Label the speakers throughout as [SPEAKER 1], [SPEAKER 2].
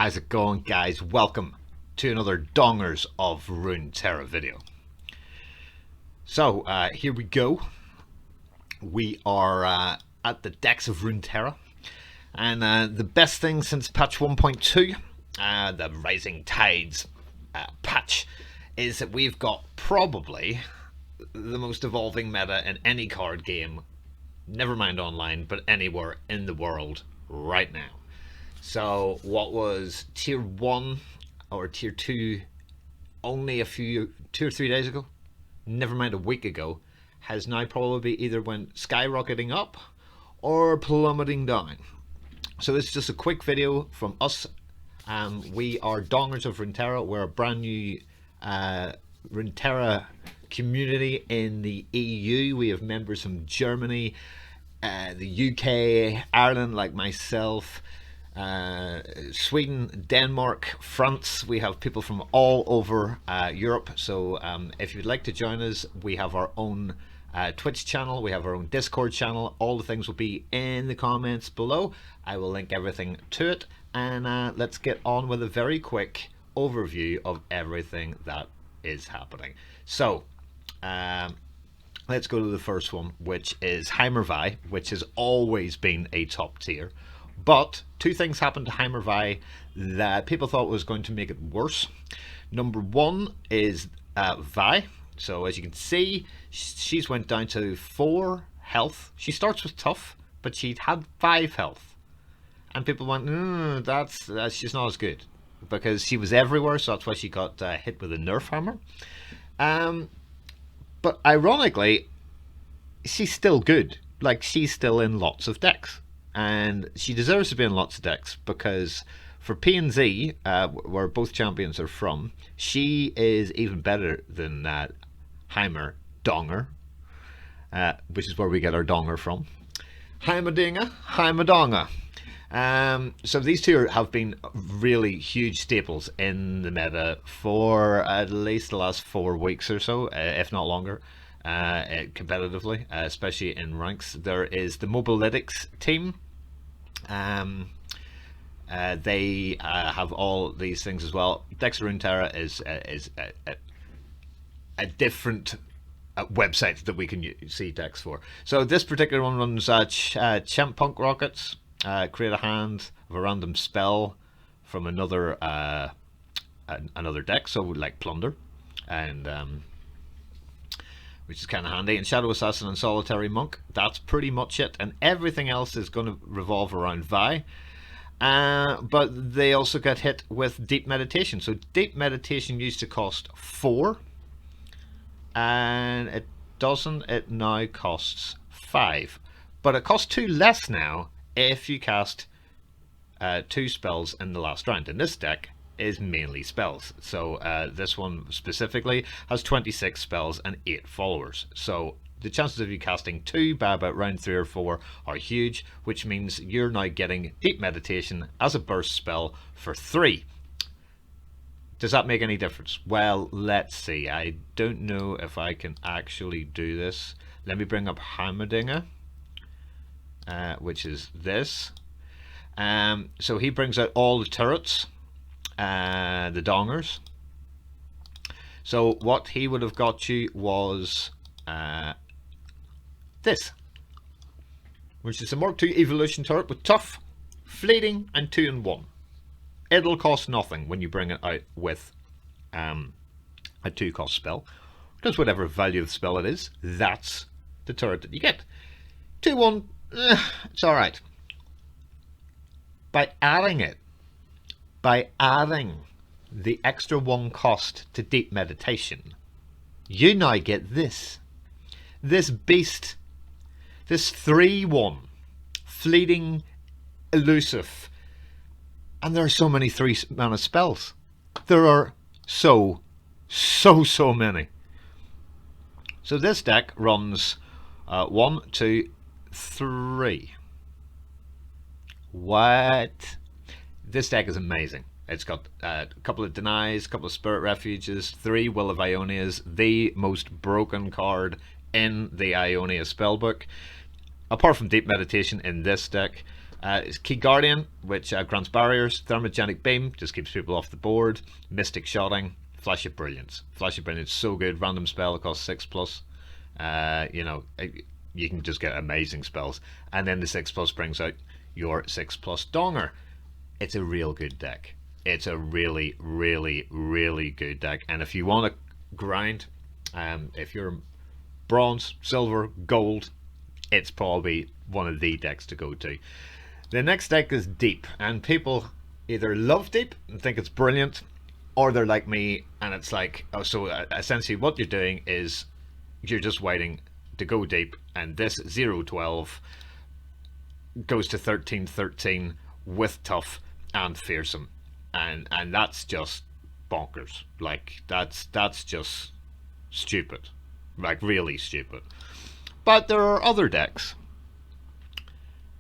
[SPEAKER 1] How's it going, guys? Welcome to another Dongers of Runeterra video. So here we go. We are at the decks of Runeterra, and the best thing since patch 1.2, the Rising Tides patch, is that we've got probably the most evolving meta in any card game, never mind online, but anywhere in the world right now. So what was tier 1 or tier 2 only 2 or 3 days ago, never mind a week ago, has now probably either went skyrocketing up or plummeting down. So this is just a quick video from us. We are Dongers of Runeterra. We're a brand new Runeterra community in the EU. We have members from Germany, the UK, Ireland, like myself, Sweden, Denmark, France. We have people from all over Europe. So if you'd like to join us, we have our own Twitch channel, we have our own Discord channel. All the things will be in the comments below. I will link everything to it, and let's get on with a very quick overview of everything that is happening. So let's go to the first one, which is Heimervi, which has always been a top tier. But two things happened to Heimervi that people thought was going to make it worse. Number one is Vi. So as you can see, she's went down to 4 health. She starts with tough, but she'd had 5 health. And people went, that's she's not as good. Because she was everywhere, so that's why she got hit with a nerf hammer. But ironically, she's still good. Like, she's still in lots of decks. And she deserves to be in lots of decks, because for P&Z, where both champions are from, she is even better than Heimer Donger, which is where we get our Donger from. Heimerdinger, Heimerdonga. So these two have been really huge staples in the meta for at least the last 4 weeks or so, if not longer. Competitively, especially in ranks. There is the Mobilytics team. They have all these things as well. Decks of Runeterra is a different website that we can see decks for. So this particular one runs Champ Punk Rockets. Create a hand of a random spell from another deck, so like Plunder, and which is kind of handy. And Shadow Assassin and Solitary Monk, that's pretty much it. And everything else is going to revolve around Vi. But they also got hit with Deep Meditation. So Deep Meditation used to cost 4. And it doesn't. It now costs 5. But it costs 2 less now if you cast 2 spells in the last round. And this deck is mainly spells. So this one specifically has 26 spells and 8 followers. So the chances of you casting 2 by about round 3 or 4 are huge, which means you're now getting Deep Meditation as a burst spell for 3. Does that make any difference? Well, let's see. I don't know if I can actually do this. Let me bring up Heimerdinger, which is this. So he brings out all the turrets, the Dongers. So what he would have got you was this, which is a Mark II evolution turret with tough, fleeting, and 2 in 1. It'll cost nothing when you bring it out with a 2-cost spell, because whatever value of the spell it is, that's the turret that you get. 2-1, it's alright. By adding the extra 1 cost to Deep Meditation, you now get this beast, this 3-1 fleeting, elusive. And there are so many 3-mana spells. There are so many. So this deck runs 1, 2, 3. What? This deck is amazing. It's got a couple of Denies, a couple of Spirit Refuges, 3 Will of Ionias, the most broken card in the Ionia spellbook. Apart from Deep Meditation in this deck, It's Key Guardian, which grants barriers. Thermogenic Beam, just keeps people off the board. Mystic Shotting. Flash of Brilliance. Flash of Brilliance, so good. Random spell, it costs 6+. You know, you can just get amazing spells. And then the 6+ brings out your 6+ Donger. It's a real good deck. It's a really, really, really good deck. And if you want to grind, if you're bronze, silver, gold, it's probably one of the decks to go to. The next deck is Deep, and people either love Deep and think it's brilliant, or they're like me and it's like, oh, so essentially what you're doing is you're just waiting to go deep, and this 0-12 goes to 13-13 with tough and fearsome, and that's just bonkers. Like that's just stupid, like really stupid. But there are other decks.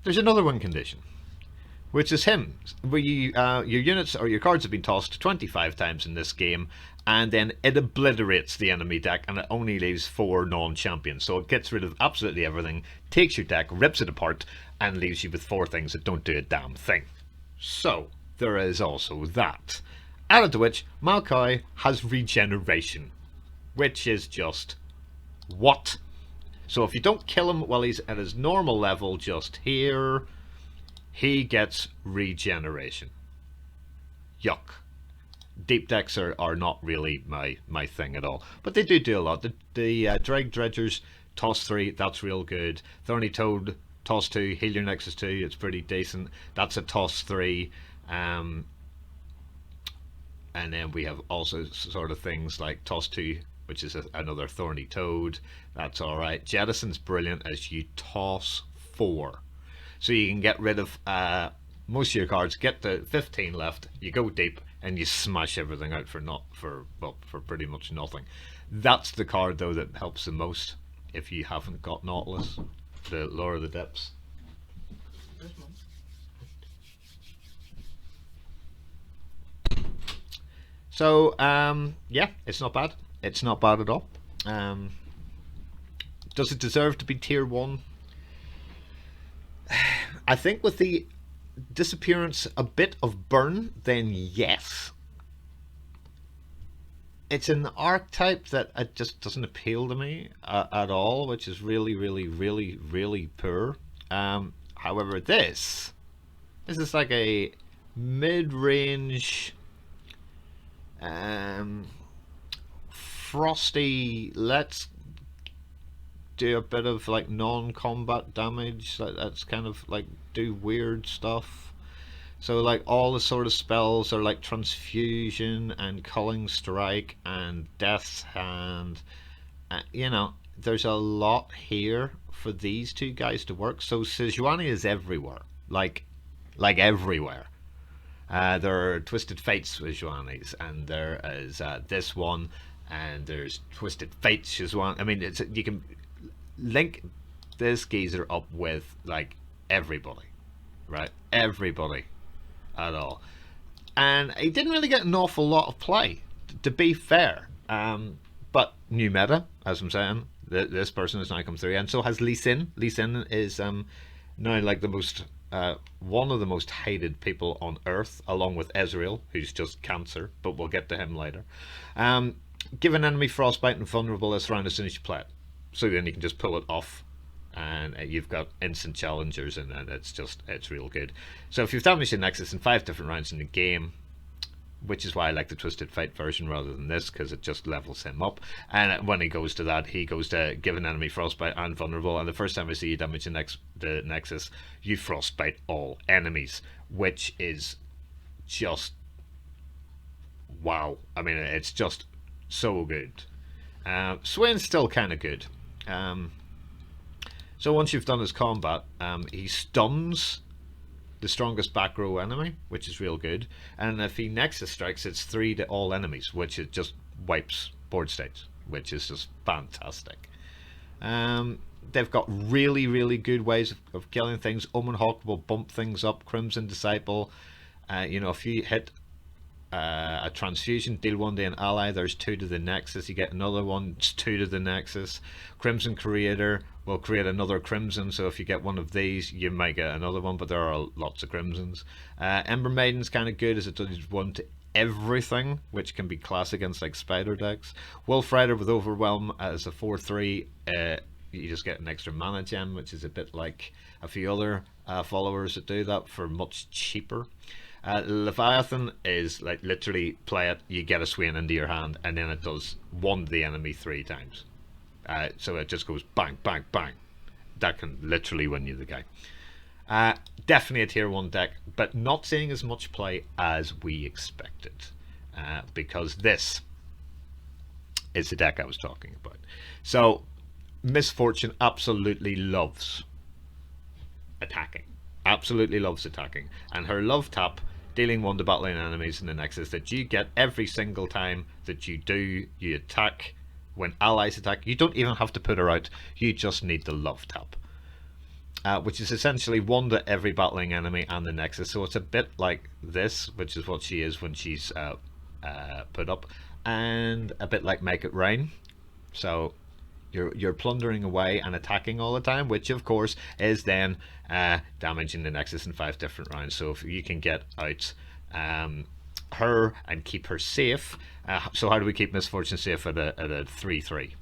[SPEAKER 1] There's another win condition, which is him, where your units or your cards have been tossed 25 times in this game, and then it obliterates the enemy deck, and it only leaves 4 non-champions. So it gets rid of absolutely everything, takes your deck, rips it apart, and leaves you with 4 things that don't do a damn thing. So there is also that. Added to which, Maokai has regeneration, which is just what? So if you don't kill him while he's at his normal level, just here, he gets regeneration. Yuck. Deep decks are not really my thing at all, but they do a lot. The Drag Dredgers, toss 3, that's real good. Thorny Toad, toss 2, heal your Nexus 2, it's pretty decent. That's a toss 3. And then we have also sort of things like toss 2, which is another Thorny Toad. That's alright. Jettison's brilliant as you toss 4. So you can get rid of most of your cards, get to 15 left, you go deep, and you smash everything out for pretty much nothing. That's the card though that helps the most if you haven't got Nautilus, the Lure of the Depths. So yeah, it's not bad. It's not bad at all. Does it deserve to be tier 1? I think with the disappearance a bit of burn, then yes. It's an archetype that it just doesn't appeal to me at all, which is really, really, really, really poor. However, this is like a mid-range frosty, let's do a bit of like non-combat damage, that's kind of like do weird stuff. So like all the sort of spells are like Transfusion and Culling Strike and Death's Hand. You know, there's a lot here for these two guys to work. So Sejuani is everywhere, like everywhere. There are Twisted Fates Sejuanis, and there is this one, and there's Twisted Fates Sejuani. I mean, you can link this geezer up with like everybody, right? Everybody at all. And he didn't really get an awful lot of play, to be fair. But new meta, as I'm saying, this person has now come through, and so has Lee Sin. Lee Sin is now like the most one of the most hated people on Earth, along with Ezreal, who's just cancer, but we'll get to him later. Give an enemy frostbite and vulnerable this round as soon as you play it. So then you can just pull it off, and you've got instant challengers, and it's real good. So if you've damaged your Nexus in 5 different rounds in the game, which is why I like the Twisted Fate version rather than this, because it just levels him up. And when he goes to that, he goes to give an enemy frostbite and vulnerable, and the first time I see you damage the Nexus, you frostbite all enemies, which is just wow. I mean, it's just so good. Swain's still kind of good. So once you've done his combat, he stuns the strongest back row enemy, which is real good. And if he Nexus strikes, it's 3 to all enemies, which it just wipes board states, which is just fantastic. They've got really, really good ways of killing things. Omen Hawk will bump things up. Crimson Disciple, you know, if you hit a transfusion, deal 1 to an ally, there's 2 to the nexus. You get another one, it's 2 to the nexus. Crimson Creator will create another crimson, so if you get one of these you might get another one, but there are lots of crimsons. Ember Maiden's kind of good as it does 1 to everything, which can be class against like spider decks. Wolf Rider with Overwhelm as a 4/3, you just get an extra mana gem, which is a bit like a few other followers that do that for much cheaper. Leviathan is like literally play it, you get a Swain into your hand, and then it does 1 to the enemy 3 times. So it just goes bang, bang, bang. That can literally win you the game. Definitely a tier 1 deck, but not seeing as much play as we expected. Because this is the deck I was talking about. So, Miss Fortune absolutely loves attacking. Absolutely loves attacking. And her love tap, dealing 1 to battling enemies in the nexus, that you get every single time that you attack. When allies attack, you don't even have to put her out, you just need the love tap. Which is essentially 1 to every battling enemy and the nexus. So it's a bit like this, which is what she is when she's put up, and a bit like Make It Rain. So you're plundering away and attacking all the time, which of course is then damaging the nexus in 5 different rounds. So if you can get out her and keep her safe. So how do we keep Miss Fortune safe at a 3/3?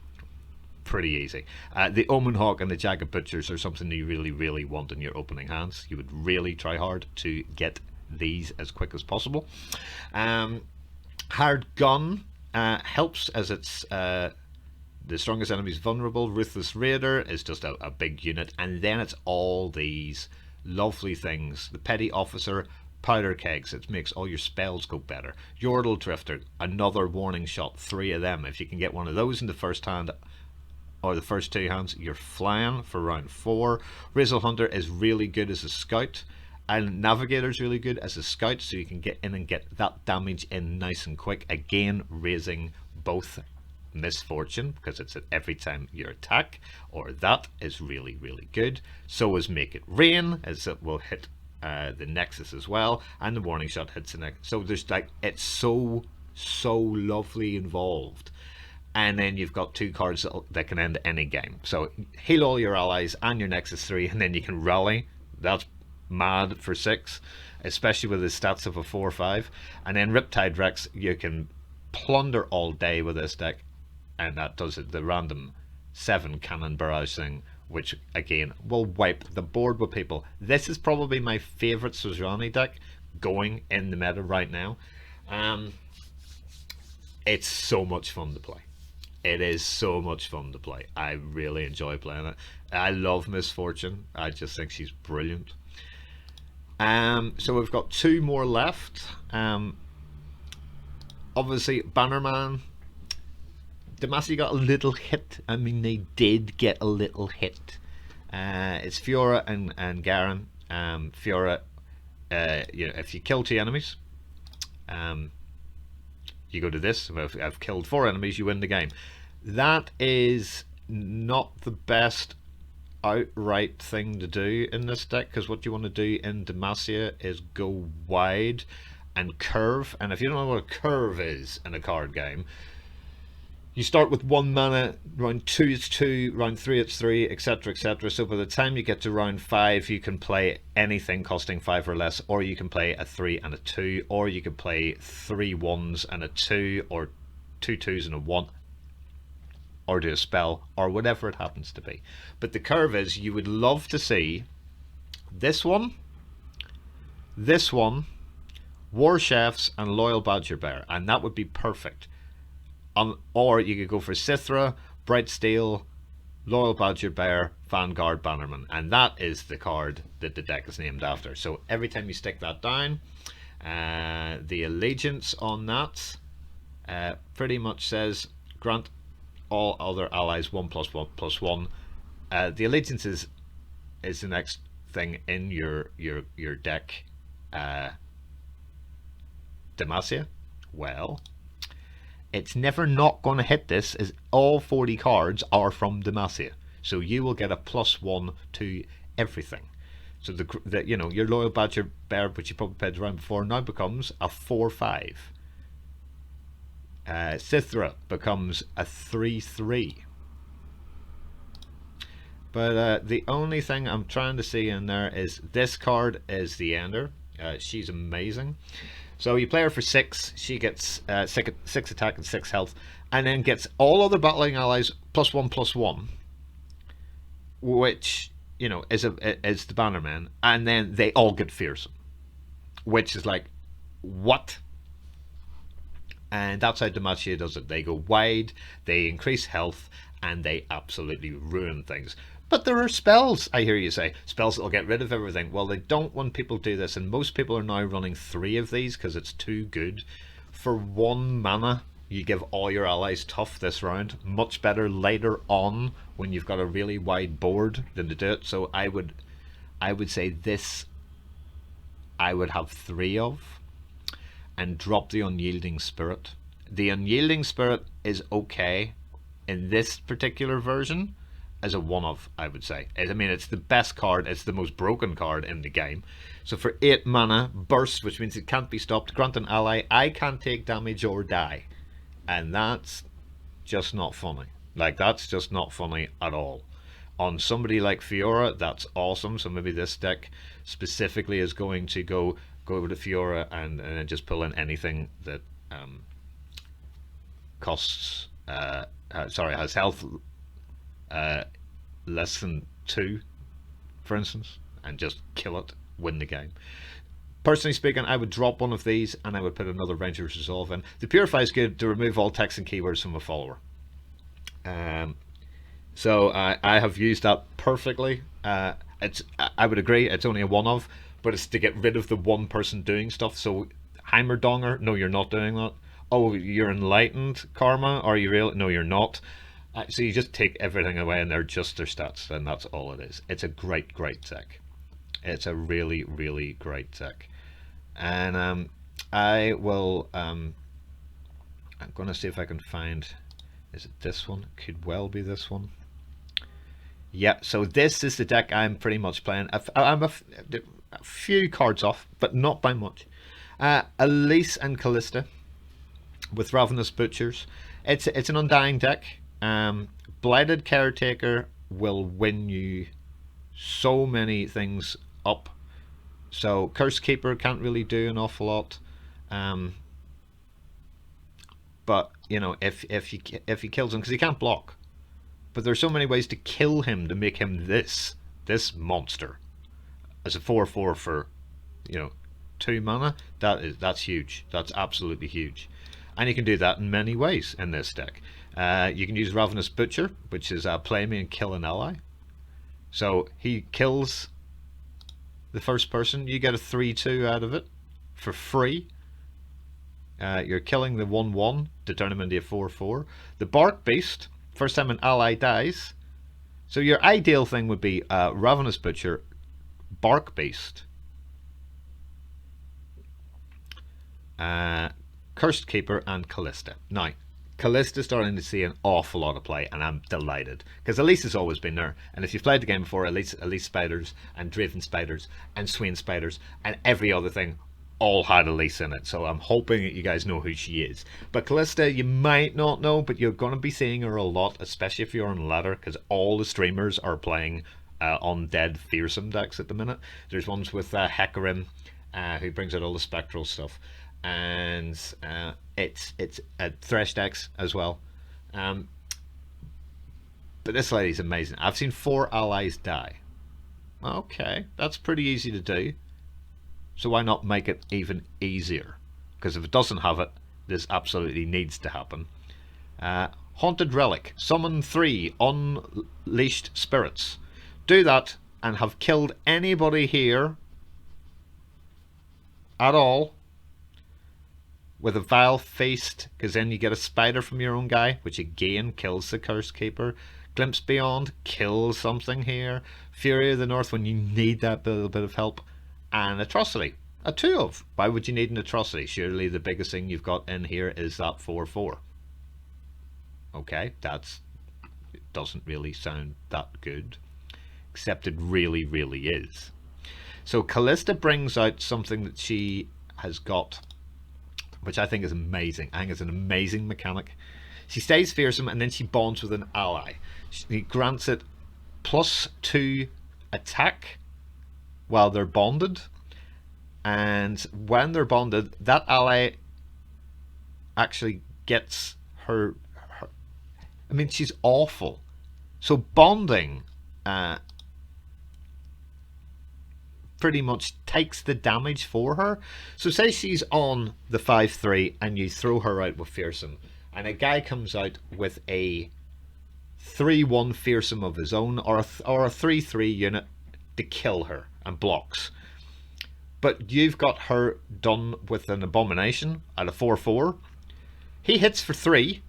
[SPEAKER 1] Pretty easy. The Omen Hawk and the Jagged Butchers are something you really, really want in your opening hands. You would really try hard to get these as quick as possible. Hard Gun helps as it's the strongest enemy is vulnerable. Ruthless Raider is just a big unit, and then it's all these lovely things. The Petty Officer, Powder Kegs, it makes all your spells go better. Yordle Drifter, another warning shot, 3 of them. If you can get one of those in the first hand or the first 2 hands, you're flying for round 4. Rizzle Hunter is really good as a scout, and Navigator is really good as a scout, so you can get in and get that damage in nice and quick, again raising both Miss Fortune, because it's at every time you attack, or that is really, really good. So is Make It Rain, as it will hit the nexus as well, and the warning shot hits the nexus. So there's like, it's so lovely involved. And then you've got 2 cards that can end any game. So heal all your allies and your nexus 3, and then you can rally. That's mad for 6, especially with the stats of a 4/5. And then Riptide Rex, you can plunder all day with this deck, and that does it, the random 7 cannon barrage thing, which again will wipe the board with people. This is probably my favorite Suzrani deck going in the meta right now. It's so much fun to play. It is so much fun to play. I really enjoy playing it. I love Miss Fortune. I just think she's brilliant. So we've got 2 more left. Obviously Bannerman, Demacia got a little hit. I mean, they did get a little hit. It's Fiora and Garen. Fiora, you know, if you kill 2 enemies, you go to this. If I've killed 4 enemies, you win the game. That is not the best outright thing to do in this deck, because what you want to do in Demacia is go wide and curve. And if you don't know what a curve is in a card game, you start with 1 mana, round 2 it's 2, round 3 it's 3, etc, etc. So by the time you get to round 5, you can play anything costing 5 or less, or you can play a 3 and a 2, or you can play 3 1s and a 2, or 2 2s and a 1, or do a spell, or whatever it happens to be. But the curve is, you would love to see this one, War Chefs, and Loyal Badger Bear, and that would be perfect. Or you could go for Sithra, Bright Steel, Loyal Badger Bear, Vanguard Bannerman, and that is the card that the deck is named after. So every time you stick that down, the allegiance on that pretty much says grant all other allies 1/1/1. The allegiance is the next thing in your deck. Demacia, well, it's never not going to hit this, as all 40 cards are from Demacia. So you will get a +1 to everything. So you know, your Loyal Badger Bear, which you probably played around before, now becomes a 4/5. Sithra becomes a 3/3. But the only thing I'm trying to see in there is this card is the Ender. She's amazing. So you play her for 6. She gets 6 attack and 6 health, and then gets all other battling allies +1/+1, which is the Bannerman, and then they all get fearsome, which is like, what? And that's how Demacia does it. They go wide, they increase health, and they absolutely ruin things. But there are spells, I hear you say, spells that'll get rid of everything. Well, they don't want people to do this, and most people are now running 3 of these because it's too good. For 1 mana, you give all your allies tough this round. Much better later on when you've got a really wide board than to do it. So I would say this I would have 3 of, and drop the Unyielding Spirit. The Unyielding Spirit is okay in this particular version as a 1 of, I would say. I mean, it's the best card, it's the most broken card in the game. So for 8 mana, burst, which means it can't be stopped, grant an ally, I can't take damage or die. And that's just not funny. Like, that's just not funny at all. On somebody like Fiora, that's awesome. So maybe this deck specifically is going to go over to Fiora and just pull in anything that costs has health less than 2, for instance, and just kill it, win the game. Personally speaking, I would drop one of these and I would put another Ranger's Resolve in. The Purify is good to remove all text and keywords from a follower. So I have used that perfectly. I would agree, it's only a 1 of, but it's to get rid of the one person doing stuff. So Heimerdonger, no, you're not doing that. Oh, you're enlightened, Karma, are you real? No, you're not. So you just take everything away and they're just their stats, and that's all it is. It's a great deck. It's a really, really great deck. And I will I'm gonna see if I can find, is it this one? Could well be this one. Yeah, so this is the deck I'm pretty much playing. I'm a few cards off, but not by much. Elise and Callista with Ravenous Butchers. It's an Undying deck. Blighted Caretaker will win you so many things up. So Curse Keeper can't really do an awful lot. But if he kills him, because he can't block. But there's so many ways to kill him to make him this monster. As a 4/4 for 2 mana, that's huge. That's absolutely huge. And you can do that in many ways in this deck. You can use Ravenous Butcher, which is play me and kill an ally. So he kills the first person, you get a 3/2 out of it for free. You're killing the 1/1 to turn him into a 4/4. The Bark Beast, first time an ally dies. So your ideal thing would be Ravenous Butcher, Bark Beast, Cursed Keeper, and Callista. Now, Callista's starting to see an awful lot of play, and I'm delighted, because Elise has always been there. And if you've played the game before, Elise Spiders and Draven Spiders and Swain Spiders and every other thing all had Elise in it. So I'm hoping that you guys know who she is. But Callista, you might not know, but you're going to be seeing her a lot, especially if you're on ladder, because all the streamers are playing undead fearsome decks at the minute. There's ones with Hecarim, who brings out all the spectral stuff, and it's Thresh decks as well. But this lady's amazing. I've seen 4 allies die. Okay, that's pretty easy to do. So why not make it even easier? Because if it doesn't have it, this absolutely needs to happen. Haunted Relic. Summon 3 Unleashed Spirits. Do that and have killed anybody here at all with a Vile Feast, because then you get a spider from your own guy, which again kills the Curse Keeper. Glimpse Beyond, kill something here. Fury of the North when you need that little bit of help. And Atrocity, a 2 of. Why would you need an Atrocity? Surely the biggest thing you've got in here is that 4/4. Okay, it doesn't really sound that good, except it really, really is. So Callista brings out something that she has got, which I think is amazing. I think it's an amazing mechanic. She stays fearsome and then she bonds with an ally. She grants it +2 attack while they're bonded, and when they're bonded, that ally actually gets her I mean, she's awful. So bonding pretty much takes the damage for her. So say she's on the 5-3 and you throw her out with fearsome, and a guy comes out with a 3-1 fearsome of his own, or a 3-3 unit to kill her and blocks. But you've got her done with an abomination at a 4-4. He hits for 3,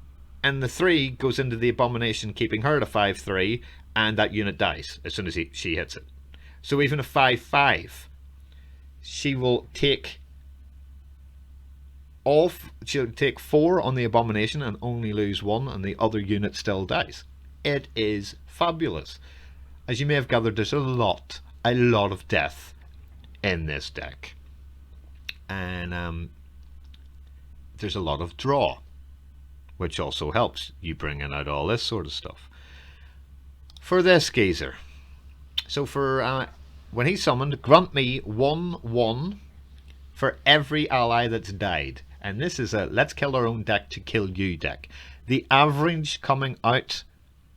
[SPEAKER 1] and the 3 goes into the abomination, keeping her at a 5-3, and that unit dies as soon as she hits it. So even a 5-5, she will take off. She'll take 4 on the abomination and only lose 1, and the other unit still dies. It is fabulous. As you may have gathered, there's a lot of death in this deck, and there's a lot of draw, which also helps you bringing out all this sort of stuff. For this geezer, so for when he's summoned, grant me 1/1 for every ally that's died. And this is a let's kill our own deck to kill you deck. The average coming out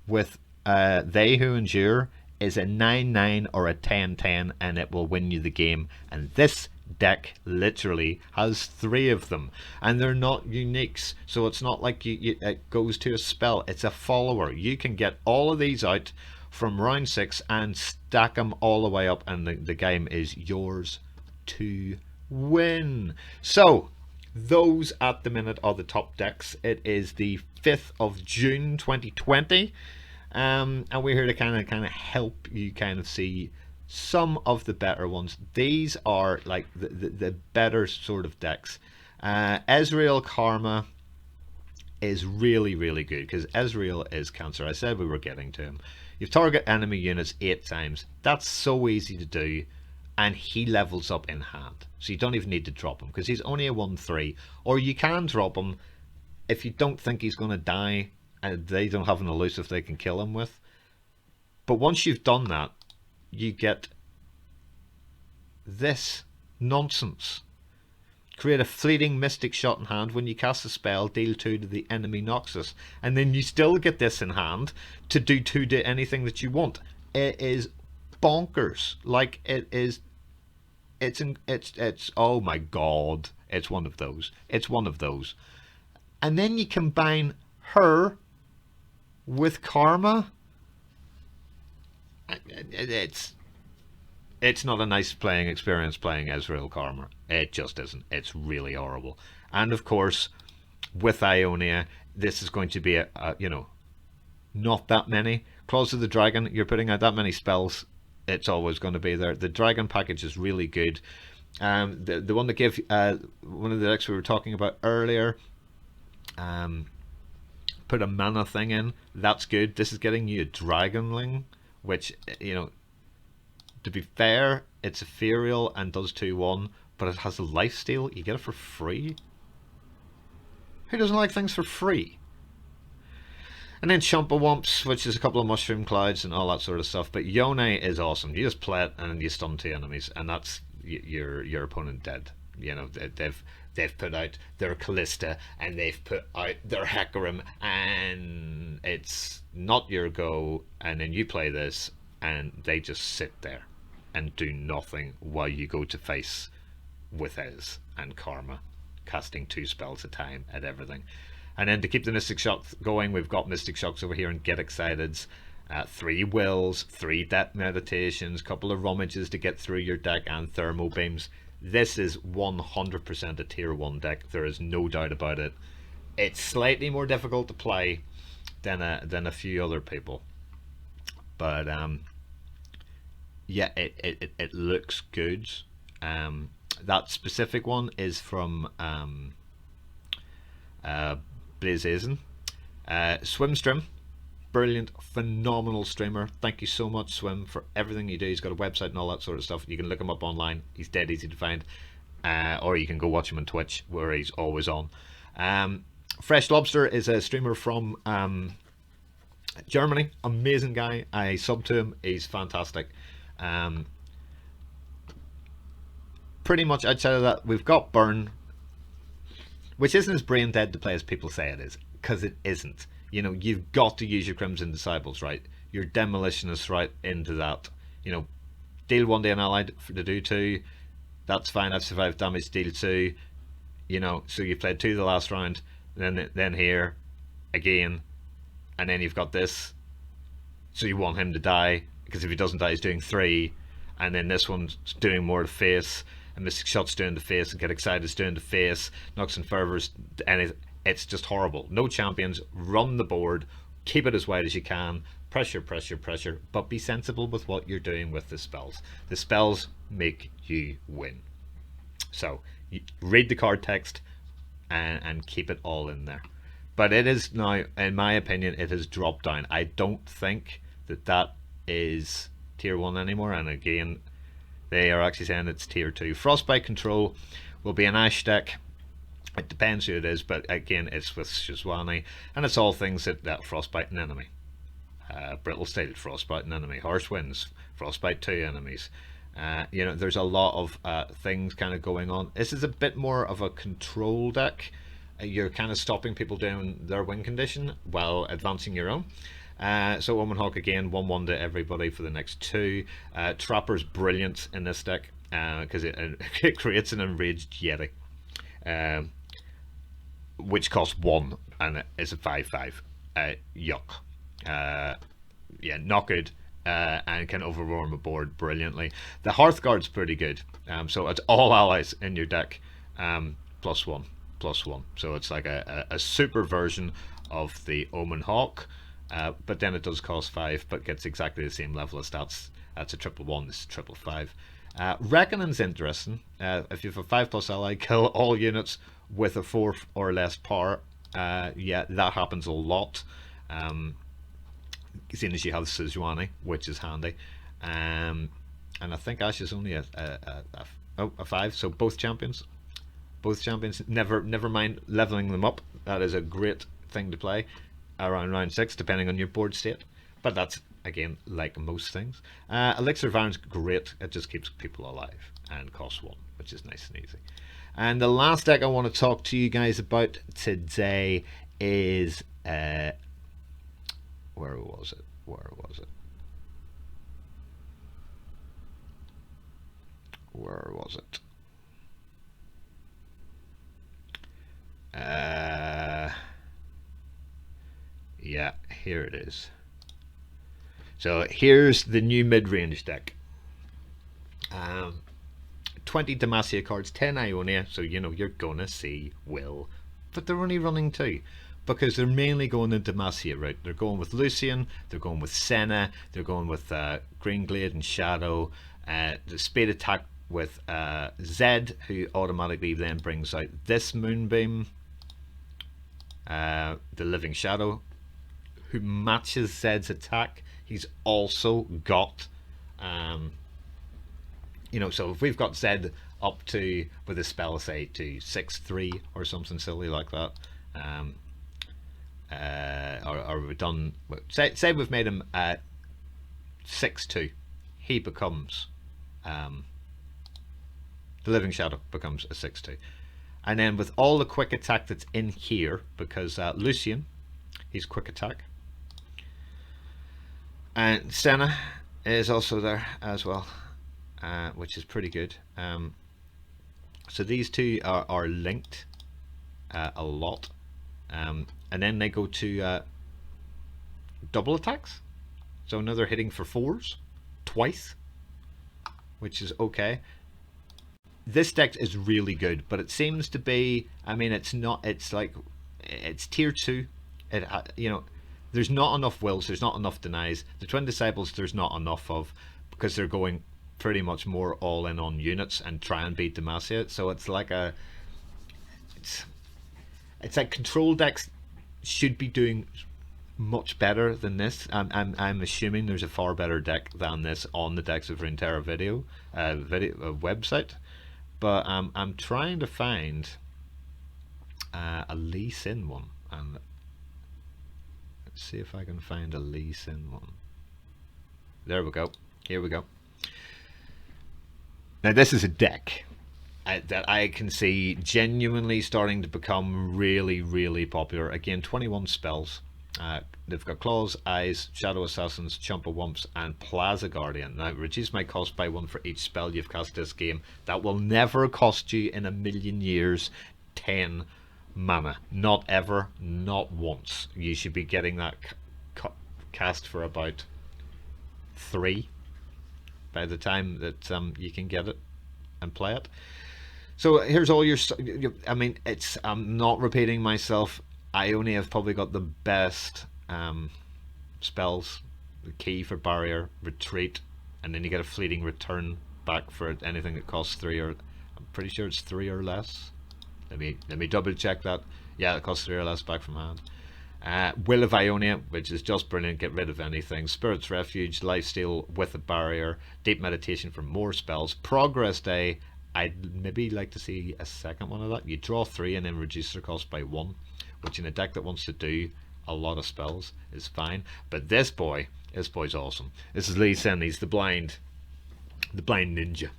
[SPEAKER 1] with They Who Endure is a 9-9 or a 10-10, and it will win you the game. And this deck literally has 3 of them, and they're not uniques, so it's not like it goes to a spell. It's a follower. You can get all of these out from round 6 and stack them all the way up, and the game is yours to win. So those at the minute are the top decks. It is the 5th of June 2020, and we're here to kind of help you kind of see some of the better ones. These are like the better sort of decks. Ezreal Karma is really good, because Ezreal is cancer. I said we were getting to him. You target enemy units 8 times. That's so easy to do, and he levels up in hand. So you don't even need to drop him, because he's only a 1-3. Or you can drop him if you don't think he's going to die and they don't have an elusive they can kill him with. But once you've done that, you get this nonsense. Create a fleeting mystic shot in hand. When you cast a spell, deal 2 to the enemy Noxus, and then you still get this in hand to do 2 to anything that you want. It is bonkers. Like, it's oh my god, it's one of those. And then you combine her with Karma. It's not a nice playing experience playing Ezreal Karma. It just isn't. It's really horrible. And of course, with Ionia, this is going to be not that many. Claws of the Dragon, you're putting out that many spells, it's always going to be there. The Dragon package is really good. The one that gave one of the decks we were talking about earlier, put a mana thing in. That's good. This is getting you a Dragonling, which, to be fair, it's ethereal and does 2-1, but it has a lifesteal. You get it for free. Who doesn't like things for free? And then Chumpawumps, which is a couple of mushroom clouds and all that sort of stuff. But Yone is awesome. You just play it and you stun 2 enemies, and that's your opponent dead. They've put out their Callista and they've put out their Hecarim, and it's not your go. And then you play this, and they just sit there and do nothing while you go to face with Ez and Karma, casting 2 spells a time at everything. And then to keep the Mystic Shocks going, we've got Mystic Shocks over here and Get Exciteds, 3 Wills, 3 Death Meditations, couple of Rummages to get through your deck, and Thermo Beams. This is 100% a tier 1 deck. There is no doubt about it. It's slightly more difficult to play than a few other people, but yeah, it looks good. That specific one is from Blazeazen. Swimstream, brilliant, phenomenal streamer. Thank you so much, Swim, for everything you do. He's got a website and all that sort of stuff. You can look him up online. He's dead easy to find. or you can go watch him on Twitch where he's always on. Fresh Lobster is a streamer from Germany. Amazing guy. I sub to him. He's fantastic. Pretty much outside of that, we've got Burn, which isn't as brain dead to play as people say it is, because it isn't. You know, you've got to use your Crimson Disciples, right? Your Demolitionists right into that. You know, deal 1 day an allied to do 2. That's fine. I've survived damage, deal 2. You know, so you played 2 the last round, then here again, and then you've got this. So you want him to die, because if he doesn't die, he's doing 3, and then this one's doing more to face, and Mystic Shot's doing the face, and Get Excited's doing the face, Knocks and Fervors, and it's just horrible. No champions, run the board, keep it as wide as you can, pressure, pressure, pressure, but be sensible with what you're doing with the spells. The spells make you win. So, read the card text and keep it all in there. But it is now, in my opinion, it has dropped down. I don't think that is tier 1 anymore, and again, they are actually saying it's tier 2. Frostbite Control will be an Ash deck. It depends who it is, but again, it's with Shizwani, and it's all things that frostbite an enemy. Brittle Steel, frostbite an enemy. Harsh Winds, frostbite 2 enemies. You know, there's a lot of things kind of going on. This is a bit more of a control deck. You're kind of stopping people doing their win condition while advancing your own. So Omen Hawk again, 1/1 to everybody for the next 2. Trapper's brilliant in this deck because it creates an enraged Yeti, which costs 1 and it's a 5/5. Yuck. Yeah, not good. And can overwhelm a board brilliantly. The Hearthguard's pretty good. So it's all allies in your deck, +1/+1. So it's like a super version of the Omen Hawk. But then it does cost 5, but gets exactly the same level of stats. That's a 1/1. This is 5/5. Reckoning's interesting. If you have a 5+ ally, kill all units with a 4 or less power. Yeah, that happens a lot. Seeing as you have Sejuani, which is handy. And I think Ash is only a 5. So both champions, never mind leveling them up. That is a great thing to play around round 6, depending on your board state. But that's, again, like most things. Elixir of Iron's great. It just keeps people alive and costs 1, which is nice and easy. And the last deck I want to talk to you guys about today is where was it? Yeah, here it is. So here's the new mid-range deck. 20 Demacia cards, 10 Ionia, so you know you're gonna see Will, but they're only running 2 because they're mainly going the Demacia route. They're going with Lucian, they're going with Senna, they're going with Green Glade and Shadow, the Spade Attack with Zed, who automatically then brings out this Moonbeam, the Living Shadow, who matches Zed's attack. He's also got you know, so if we've got Zed up to, with a spell, say to 6/3 or something silly like that, or we've done, say we've made him 6/2, he becomes the Living Shadow becomes a 6/2, and then with all the quick attack that's in here, because Lucian, he's quick attack, and Senna is also there as well. Which is pretty good. So these two are linked a lot, and then they go to double attacks. So now they're hitting for 4s twice, which is okay. This deck is really good, but it seems to be, I mean, it's not, it's like, it's tier 2. It you know, there's not enough wills, there's not enough denies. The Twin Disciples there's not enough of, because they're going pretty much more all in on units and try and beat Demacia. So it's like it's like control decks should be doing much better than this. I'm assuming there's a far better deck than this on the Decks of Runeterra website, but I'm trying to find a Lee Sin one, and let's see if I can find a Lee Sin one. There we go. Here we go. Now this is a deck that I can see genuinely starting to become really, really popular. Again, 21 spells. They've got Claws, Eyes, Shadow Assassins, Chumpa Wumps, and Plaza Guardian. Now, reduce my cost by 1 for each spell you've cast this game. That will never cost you in a million years 10 mana. Not ever, not once. You should be getting that cast for about 3 by the time that you can get it and play it. So here's all your, I mean, it's, I'm not repeating myself. I only have probably got the best spells. The Key for Barrier, Retreat, and then you get a fleeting return back for anything that costs 3, or I'm pretty sure it's 3 or less. Let me double check that. Yeah, it costs 3 or less back from hand. Will of Ionia, which is just brilliant. Get rid of anything. Spirit's Refuge, Lifesteal with a Barrier, Deep Meditation for more spells. Progress Day. I'd maybe like to see a second one of that. You draw 3 and then reduce their cost by 1, which in a deck that wants to do a lot of spells is fine. But this boy's awesome. This is Lee Sin. He's the blind ninja.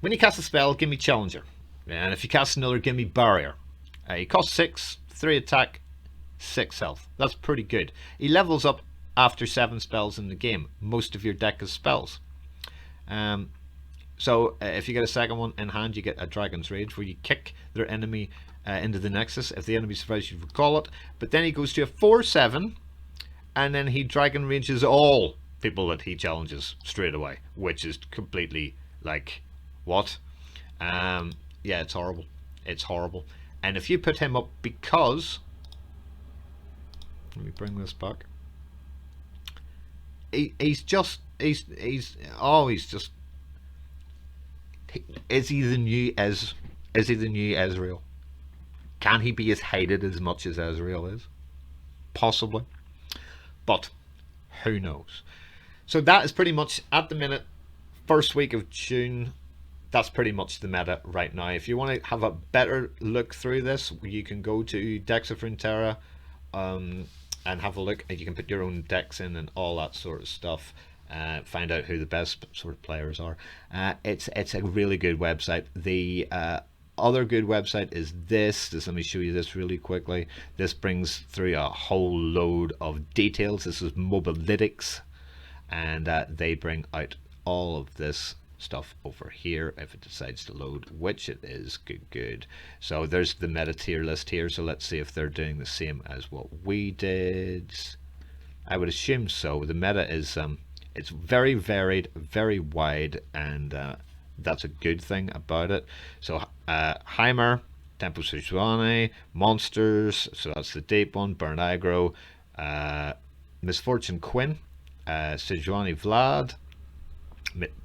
[SPEAKER 1] When you cast a spell, give me Challenger, and if you cast another, give me Barrier. He costs 6, 3 attack, 6 health. That's pretty good. He levels up after 7 spells in the game. Most of your deck is spells. So if you get a second one in hand, you get a Dragon's Rage, where you kick their enemy into the Nexus. If the enemy survives, you recall it. But then he goes to a 4/7, and then he Dragon Rages all people that he challenges straight away, which is completely like, what? Yeah, it's horrible. It's horrible. And if you put him up, because, let me bring this back. He's just is he the new Ezreal? Can he be as hated as much as Ezreal is? Possibly, but who knows? So that is pretty much, at the minute, first week of June. That's pretty much the meta right now. If you want to have a better look through this, you can go to Decks of Runeterra and have a look, and you can put your own decks in and all that sort of stuff. Find out who the best sort of players are. It's a really good website. The other good website is this. Let me show you this really quickly. This brings through a whole load of details. This is Mobalytics, and they bring out all of this stuff over here if it decides to load, which it is. Good. So there's the meta tier list here. So let's see if they're doing the same as what we did. I would assume so. The meta is it's very varied, very wide, and that's a good thing about it. So Heimer, Tempo Sejuani, Monsters, so that's the deep one. Burn Aggro, Misfortune Quinn, Sejuani Vlad,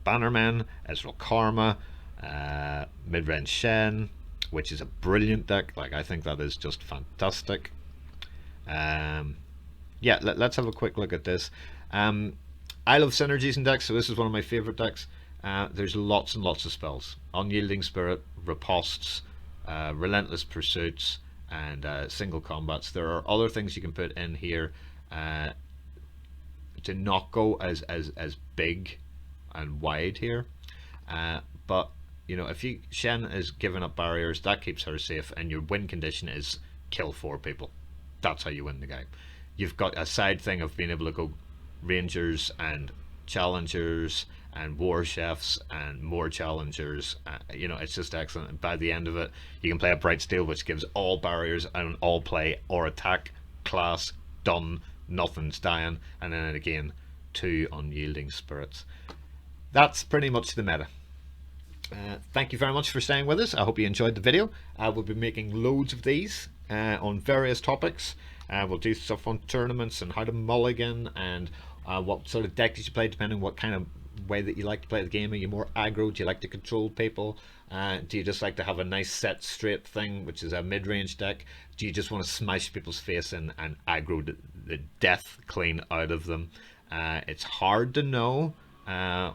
[SPEAKER 1] Bannerman, Ezreal Karma, Midrange Shen, which is a brilliant deck. Like, I think that is just fantastic. Yeah, let's have a quick look at this. I love synergies in decks, so this is one of my favorite decks. There's lots and lots of spells: Unyielding Spirit, Ripostes, Relentless Pursuits, and Single Combats. There are other things you can put in here to not go as big and wide here, but you know, if Shen is giving up barriers, that keeps her safe, and your win condition is kill 4 people. That's how you win the game. You've got a side thing of being able to go Rangers and Challengers and War Chefs and more Challengers. You know, it's just excellent. And by the end of it, you can play a Bright Steel, which gives all barriers and all play or attack class done. Nothing's dying, and then again 2 Unyielding Spirits. That's pretty much the meta. Thank you very much for staying with us. I hope you enjoyed the video. I will be making loads of these on various topics. We'll do stuff on tournaments and how to mulligan, and what sort of deck you should play depending on what kind of way that you like to play the game. Are you more aggro? Do you like to control people? Do you just like to have a nice set straight thing, which is a mid-range deck? Do you just want to smash people's face in and aggro the death clean out of them? It's hard to know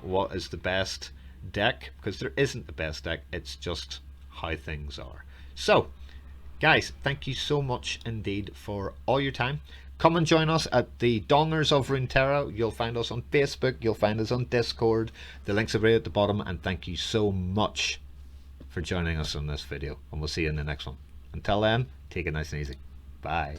[SPEAKER 1] what is the best deck, because there isn't the best deck, it's just how things are. So guys, thank you so much indeed for all your time. Come and join us at the Dongers of Runeterra. You'll find us on Facebook, you'll find us on Discord. The links are right at the bottom, and thank you so much for joining us on this video, and we'll see you in the next one. Until then, take it nice and easy. Bye.